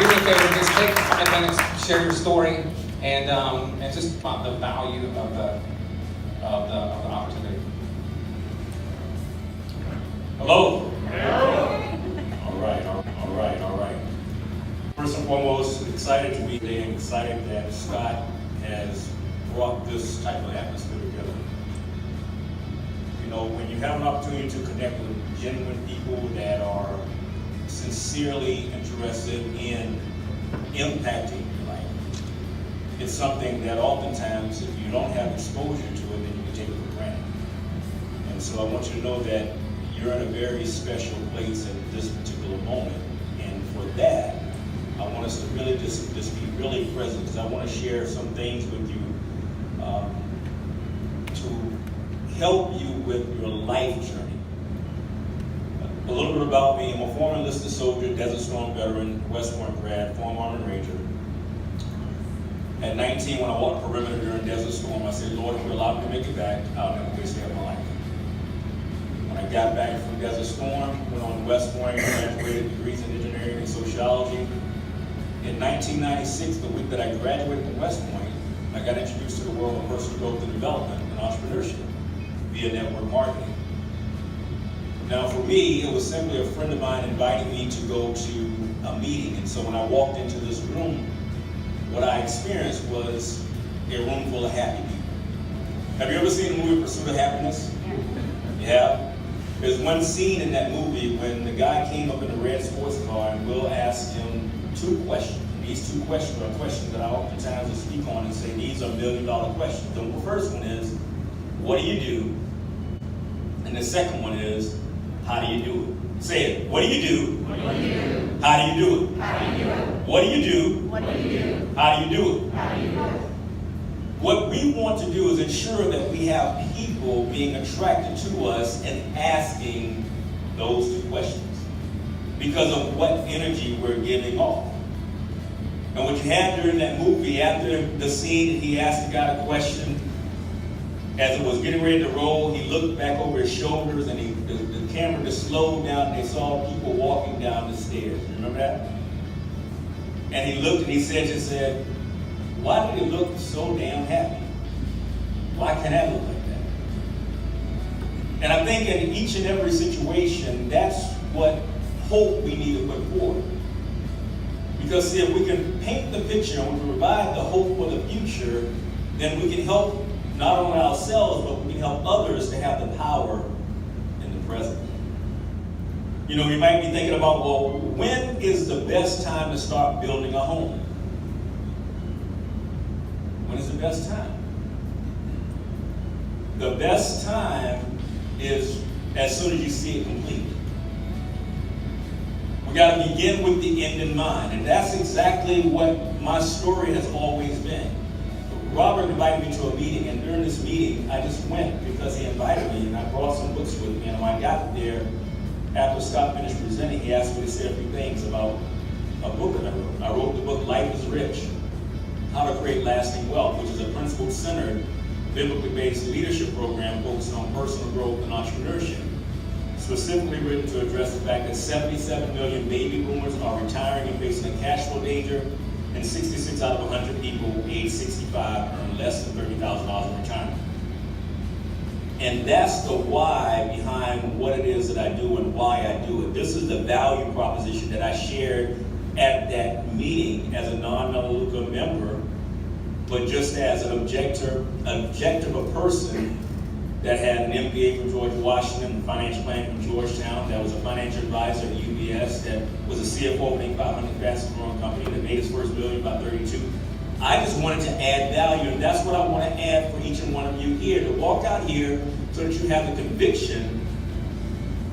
me a favor, just take 5 minutes, share your story, and just about the value of the opportunity. Hello. All right. First and foremost, excited to be here and excited that Scott has brought this type of atmosphere together. You know, when you have an opportunity to connect with genuine people that are sincerely interested in impacting your life, it's something that oftentimes, if you don't have exposure to it, then you can take it for granted. And so I want you to know that you're in a very special place at this particular moment. And for that, I want us to really just be really present, because I want to share some things with you to help you with your life journey. A little bit about me. I'm a former enlisted soldier, Desert Storm veteran, West Point grad, former Army Ranger. At 19, when I walked the perimeter during Desert Storm, I said, Lord, if you allow me to make it back, I'll never waste my life. When I got back from Desert Storm, went on West Point, graduated degrees in engineering and sociology. In 1996, the week that I graduated from West Point, I got introduced to the world of personal growth and development and entrepreneurship via network marketing. Now for me, it was simply a friend of mine inviting me to go to a meeting. And so when I walked into this room, what I experienced was a room full of happy people. Have you ever seen the movie Pursuit of Happiness? Yeah? There's one scene in that movie when the guy came up in a red sports car and Will asked him 2 questions. And these 2 questions are questions that I oftentimes will speak on and say these are $1 million questions. The first one is, what do you do? And the second one is, how do you do it? Say it. What do you do? What do you do? How do you do it? How do you do it? What do you do? What do you do? How do you do it? How do you do it? What we want to do is ensure that we have people being attracted to us and asking those 2 questions because of what energy we're giving off. And what you had during that movie, after the scene, he asked the guy a question. As it was getting ready to roll, he looked back over his shoulders and the camera just slowed down and they saw people walking down the stairs. Remember that? And he looked and he said, why did it look so damn happy? Why can't I look like that? And I think in each and every situation, that's what hope we need to put forward. Because see, if we can paint the picture and we can provide the hope for the future, then we can help not only ourselves, but we can help others to have the power in the present. You know, you might be thinking about, well, when is the best time to start building a home? When is the best time? The best time is as soon as you see it complete. We got to begin with the end in mind, and that's exactly what my story has always been. Robert invited me to a meeting, and during this meeting, I just went because he invited me, and I brought some books with me. And when I got there, after Scott finished presenting, he asked me to say a few things about a book that I wrote. I wrote the book Life is Rich: How to Create Lasting Wealth, which is a principle-centered, biblically-based leadership program focused on personal growth and entrepreneurship. Specifically written to address the fact that 77 million baby boomers are retiring and facing a cash flow danger, and 66 out of 100 people age 65 earn less than $30,000 in retirement. And that's the why behind what it is that I do and why I do it. This is the value proposition that I shared at that meeting as a non-Melaleuca member, but just as an objective, a person that had an MBA from George Washington, financial planning from Georgetown, that was a financial advisor at UBS, that was a CFO of an 500 fastest growing company that made his first billion by 32. I just wanted to add value, and that's what I want to add for each and one of you here, to walk out here so that you have the conviction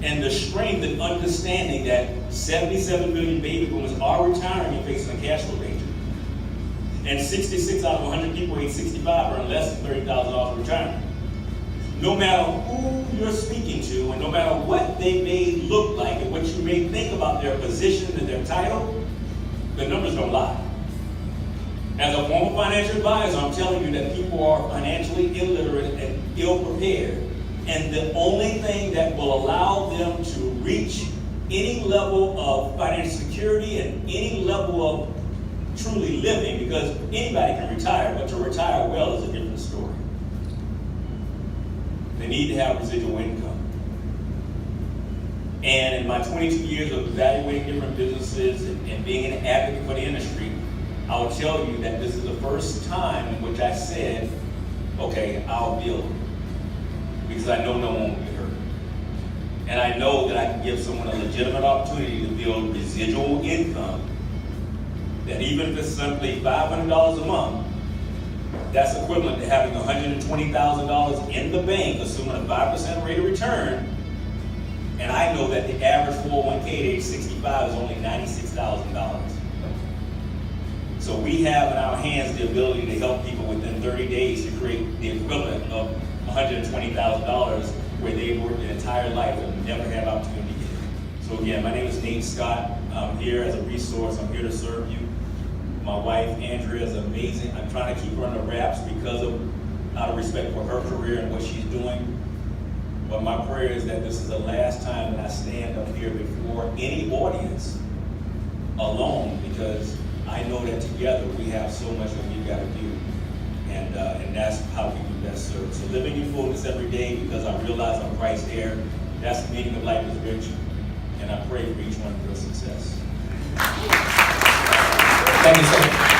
and the strength and understanding that 77 million baby boomers are retiring and facing a cash flow danger. And 66 out of 100 people age 65 earn less than $30,000 in retirement. No matter who you're speaking to, and no matter what they may look like and what you may think about their position and their title, the numbers don't lie. As a former financial advisor, I'm telling you that people are financially illiterate and ill-prepared. And the only thing that will allow them to reach any level of financial security and any level of truly living, because anybody can retire, but to retire well is a different story. They need to have residual income. And in my 22 years of evaluating different businesses and being an advocate for the industry, I will tell you that this is the first time in which I said, okay, I'll build it. Because I know no one will be hurt. And I know that I can give someone a legitimate opportunity to build residual income, that even if it's simply $500 a month, that's equivalent to having $120,000 in the bank, assuming a 5% rate of return. And I know that the average 401k at age 65 is only $96,000. So we have in our hands the ability to help people within 30 days to create the equivalent of $120,000 where they worked their entire life and never had opportunity to get it. So again, my name is Nate Scott. I'm here as a resource. I'm here to serve you. My wife, Andrea, is amazing. I'm trying to keep her under wraps because of out of respect for her career and what she's doing. But my prayer is that this is the last time that I stand up here before any audience alone, because I know that together we have so much that we've got to do. And that's how we can best serve. So living in fullness every day, because I realize I'm Christ's heir. That's the meaning of life is rich. And I pray for each one of your success. Thank you, sir.